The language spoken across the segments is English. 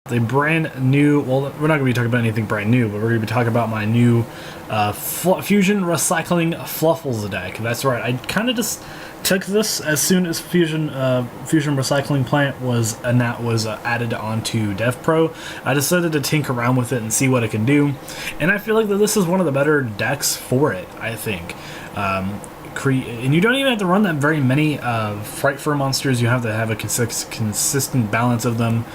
the brand new, well, we're not going to be talking about anything brand new, but we're going to be talking about my new Fusion Recycling Fluffals deck. That's right, I kind of just took this as soon as Fusion Recycling Plant was added onto DevPro. I decided to tinker around with it and see what it can do, and I feel like that this is one of the better decks for it, I think. And you don't even have to run that very many Frightfur monsters. You have to have a consistent balance of them,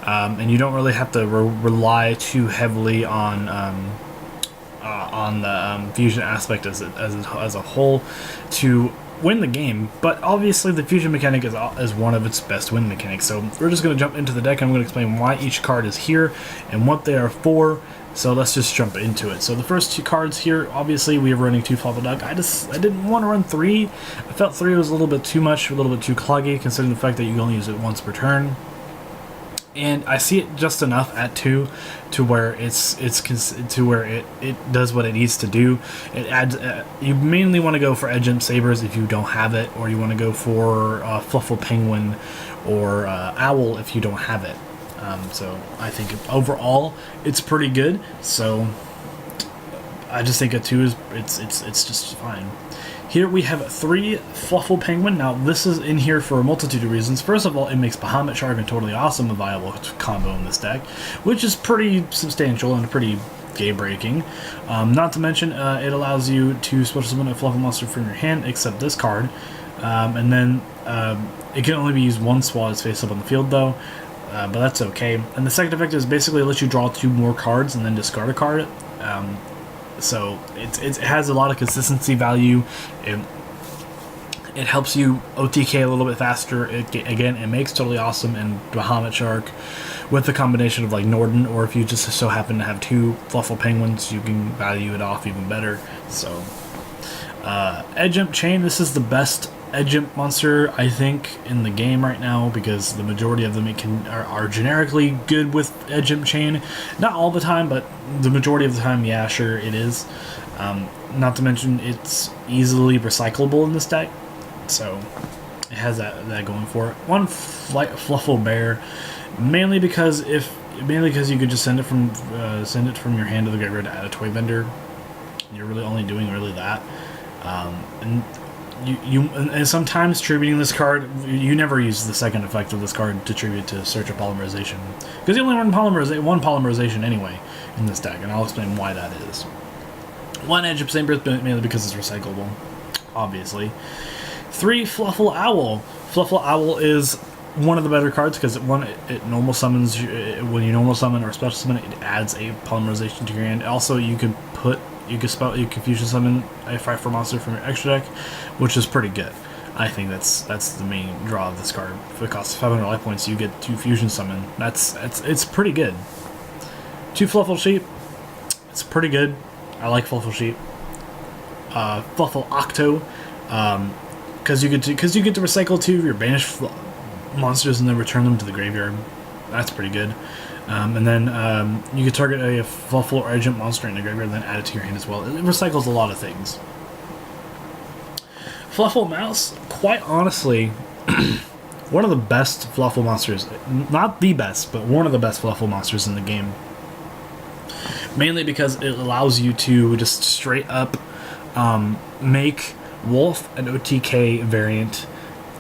and you don't really have to rely too heavily on the fusion aspect as a whole to win the game. But obviously the fusion mechanic is one of its best win mechanics. So we're just going to jump into the deck. I'm going to explain why each card is here and what they are for. So let's just jump into it. So the first two cards here, obviously we are running 2 Fluffal Dog. I didn't want to run 3. I felt 3 was a little bit too much, a little bit too cloggy, considering the fact that you can only use it once per turn. And I see it just enough at 2 to where it does what it needs to do. It adds. You mainly want to go for Edge Imp Sabres if you don't have it, or you want to go for Fluffal Penguin or Owl if you don't have it. So I think overall it's pretty good. So I just think a 2 is it's just fine. Here we have 3 Fluffal Penguin. Now this is in here for a multitude of reasons. First of all, it makes Bahamut Shark and Toadally Awesome a viable combo in this deck, which is pretty substantial and pretty game-breaking. Not to mention, it allows you to special summon a Fluffal monster from your hand, except this card, and then it can only be used once while it's face up on the field, though. But that's okay. And the second effect is basically let you draw 2 more cards and then discard a card. So it has a lot of consistency value. It helps you OTK a little bit faster. Again, it makes Totally Awesome and Bahamut Shark with the combination of like Norden, or if you just so happen to have 2 Fluffal Penguins, you can value it off even better. So Edge Imp Chain, this is the best Edge Imp monster, I think, in the game right now, because the majority of them are generically good with Edge Imp Chain. Not all the time, but the majority of the time, yeah, sure, it is. Not to mention, it's easily recyclable in this deck, so it has that going for it. One Fluffal Bear, mainly because you could just send it from your hand to the graveyard to add a toy vendor. You're really only doing that, and sometimes tributing this card, you never use the second effect of this card to tribute to Search of Polymerization, because you only run one Polymerization anyway in this deck, and I'll explain why that is. One Edge Imp Sabres, mainly because it's recyclable, obviously. 3 Fluffal Owl. Fluffal Owl is one of the better cards because it normal summons when you normal summon or special summon, it adds a Polymerization to your hand. Also, you can fusion summon a Frightfur monster from your extra deck, which is pretty good. I think that's the main draw of this card. If it costs 500 life points, you get 2 fusion summon. It's pretty good. 2 Fluffal Sheep. It's pretty good. I like Fluffal Sheep. Fluffal Octo, because you get to recycle 2 of your banished monsters and then return them to the graveyard. That's pretty good. And then you can target a Fluffal or Edge Imp monster in the graveyard and then add it to your hand as well. It recycles a lot of things. Fluffal Mouse, quite honestly, one of the best Fluffal monsters. Not the best, but one of the best Fluffal monsters in the game. Mainly because it allows you to just straight up make Wolf an OTK variant.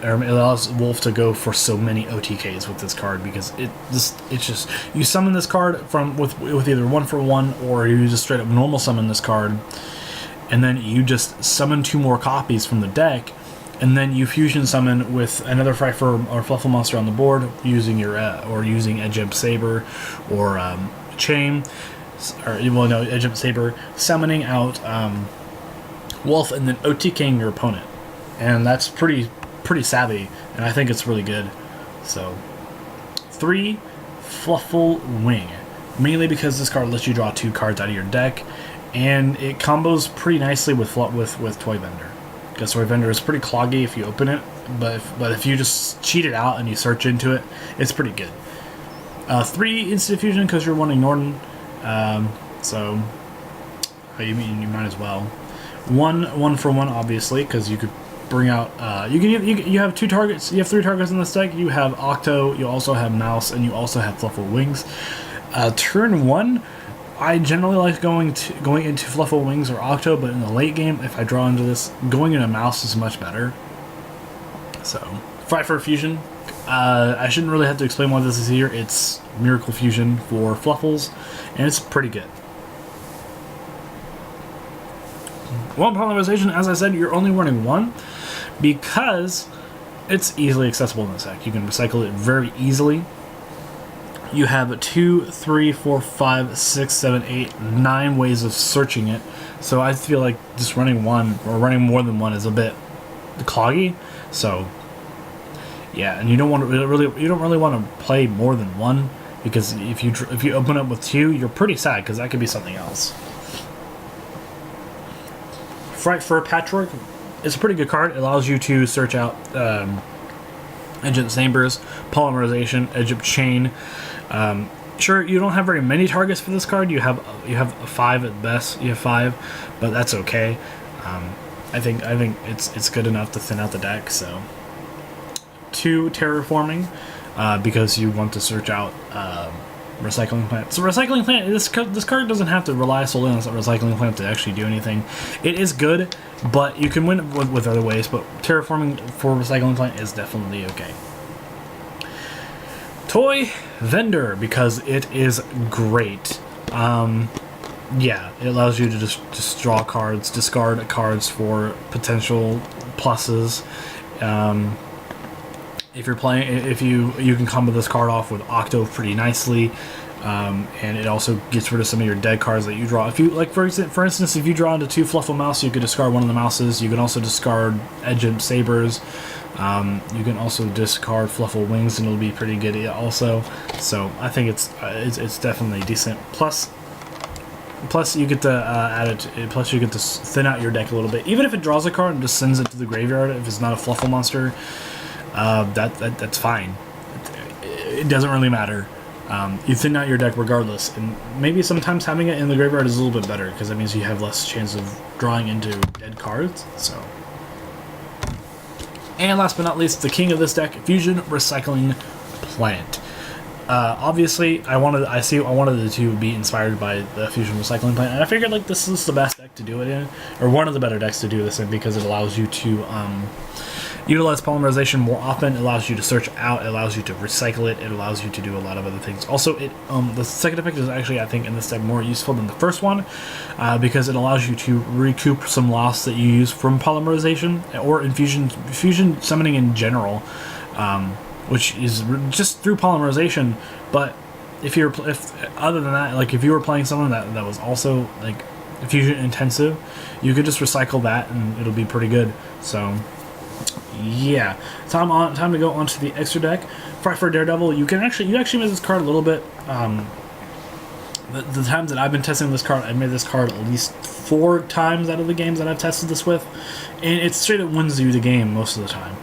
It allows Wolf to go for so many OTKs with this card, because it's just you summon this card with either 1-for-1, or you just straight up normal summon this card, and then you just summon 2 more copies from the deck, and then you fusion summon with another Frightfur or Fluffal monster on the board using your using Edge Imp Sabre or Chain, or Edge Imp Sabre, summoning out Wolf and then OTKing your opponent, and that's pretty savvy, and I think it's really good. So 3 Fluffal Wing, mainly because this card lets you draw 2 cards out of your deck, and it combos pretty nicely with Toy Vendor, because Toy Vendor is pretty cloggy if you open it, but if you just cheat it out and you search into it, it's pretty good. 3 Instant Fusion, because you're wanting Norden, you might as well. 1-for-1, obviously, because you could bring out. You have 2 targets. You have 3 targets in this deck. You have Octo. You also have Mouse, and you also have Fluffal Wings. Turn 1, I generally like going into Fluffal Wings or Octo, but in the late game, if I draw into this, going into Mouse is much better. So, Frightfur Fusion. I shouldn't really have to explain why this is here. It's Miracle Fusion for Fluffals, and it's pretty good. One Polymerization, as I said, you're only running 1 because it's easily accessible in this deck. You can recycle it very easily. You have 2, 3, 4, 5, 6, 7, 8, 9 ways of searching it. So I feel like just running 1 or running more than 1 is a bit cloggy. So yeah, and you don't really want to play more than 1, because if you open up with 2, you're pretty sad because that could be something else. Frightfur Patchwork is a pretty good card. It allows you to search out Edge Imp Sabres, Polymerization, Edge Imp Chain. Sure, you don't have very many targets for this card. You have 5 at best. You have 5, but that's okay. I think it's good enough to thin out the deck. So 2 Terraforming, because you want to search out Recycling Plant. So Recycling Plant, this card doesn't have to rely solely on Recycling Plant to actually do anything. It is good, but you can win with other ways, but Terraforming for Recycling Plant is definitely okay. Toy Vendor, because it is great. Yeah, it allows you to just draw cards, discard cards for potential pluses. If you're playing, you can combo this card off with Octo pretty nicely, and it also gets rid of some of your dead cards that you draw. If you for instance, if you draw into 2 Fluffal Mouse, you could discard one of the mouses. You can also discard Edge Imp Sabres. You can also discard Fluffal Wings, and it'll be pretty good also. So I think it's definitely decent. Plus you get to add it. Plus you get to thin out your deck a little bit, even if it draws a card and just sends it to the graveyard. If it's not a Fluffal monster. That's fine. It doesn't really matter. You thin out your deck regardless, and maybe sometimes having it in the graveyard is a little bit better because that means you have less chance of drawing into dead cards. So, and last but not least, the king of this deck, Fusion Recycling Plant. Obviously, I wanted it to be inspired by the Fusion Recycling Plant, and I figured like this is the best deck to do it in, or one of the better decks to do this in, because it allows you to utilize Polymerization more often. It allows you to search out. It allows you to recycle it. It allows you to do a lot of other things. Also, the second effect is actually, I think, in this deck more useful than the first one, because it allows you to recoup some loss that you use from Polymerization or in Fusion summoning in general, which is just through Polymerization. But if other than that, like if you were playing someone that was also like Fusion intensive, you could just recycle that and it'll be pretty good. So. Yeah, time to go on to the extra deck. Frightfur Daredevil. You actually made this card a little bit. The times that I've been testing this card, I've made this card at least 4 times out of the games that I've tested this with, and it straight up wins you the game most of the time.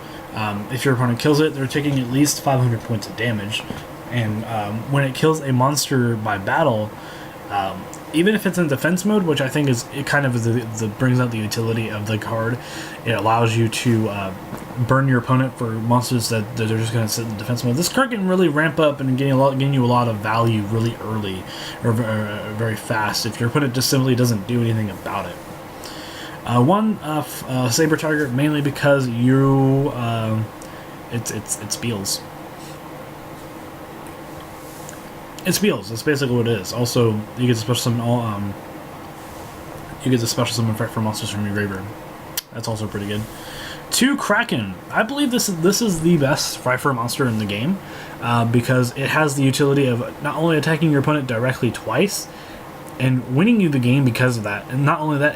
If your opponent kills it, they're taking at least 500 points of damage, and when it kills a monster by battle, even if it's in defense mode, which I think brings out the utility of the card, it allows you to burn your opponent for monsters that they're just going to sit in defense mode. This card can really ramp up and gain you a lot of value really early, or very fast, if your opponent just simply doesn't do anything about it. Sabre Tiger, mainly because it's Beals. It's Beals. That's basically what it is. Also, you get to special summon Frightfur monsters from your graveyard. That's also pretty good. 2 Kraken. I believe this is the best Frightfur monster in the game, because it has the utility of not only attacking your opponent directly twice and winning you the game because of that, and not only that,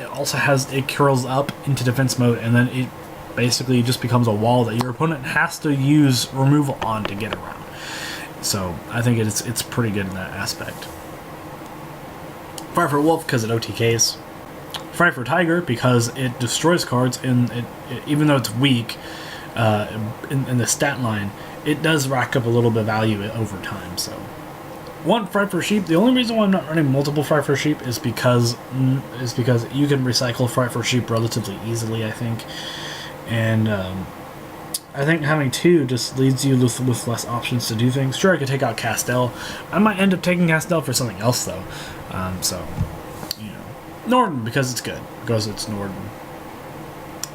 it curls up into defense mode, and then it basically just becomes a wall that your opponent has to use removal on to get around. So I think it's pretty good in that aspect. Frightfur Wolf, because it OTKs. Frightfur Tiger, because it destroys cards, and even though it's weak in the stat line, it does rack up a little bit of value over time. So 1 Frightfur Sheep. The only reason why I'm not running multiple Frightfur Sheep is because you can recycle Frightfur Sheep relatively easily, I think. and I think having 2 just leaves you with less options to do things. Sure, I could take out Castel. I might end up taking Castel for something else though. So, you know, Norden because it's good, because it's Norden.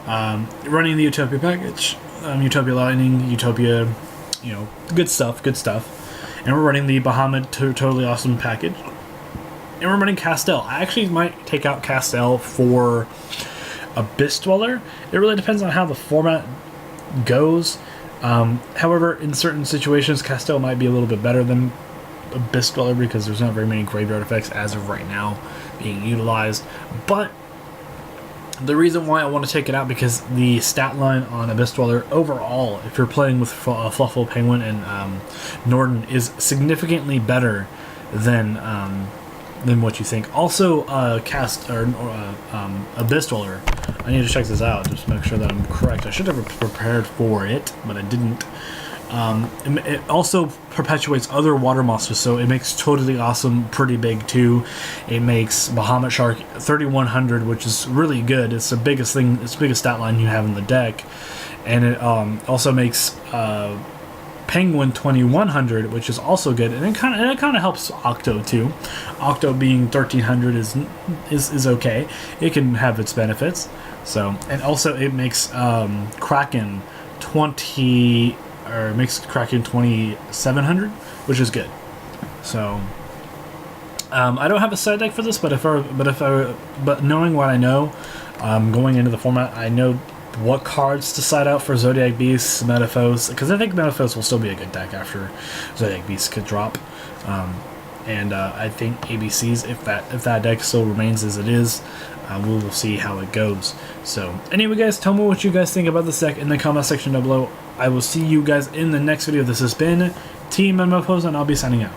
Running the Utopia package, Utopia Lightning, Utopia, you know, good stuff. And we're running the Bahamut Toadally Awesome package. And we're running Castel. I actually might take out Castel for Abyss Dweller. It really depends on how the format goes. However, in certain situations, Castel might be a little bit better than Abyss Dweller because there's not very many graveyard effects as of right now being utilized. But the reason why I want to take it out because the stat line on Abyss Dweller overall, if you're playing with Fluffal Penguin and Norden, is significantly better than what you think. Also, Abyss Dweller. I need to check this out just to make sure that I'm correct. I should have prepared for it, but I didn't. It also perpetuates other water monsters, so it makes Toadally Awesome pretty big too. It makes Bahamut Shark 3100, which is really good. It's the biggest thing. It's the biggest stat line you have in the deck, and it also makes Penguin 2100, which is also good, and it kind of helps Octo too. Octo being 1300 is okay. It can have its benefits. So, and also it makes Kraken 2700, which is good. So, I don't have a side deck for this, but knowing what I know, going into the format, I know what cards to side out for Zodiac Beasts, Metaphos, because I think Metaphos will still be a good deck after Zodiac Beasts could drop. And I think ABCs, if that deck still remains as it is, we will see how it goes. So anyway, guys, tell me what you guys think about this deck in the comment section down below. I will see you guys in the next video. This has been Team Mofos, and I'll be signing out.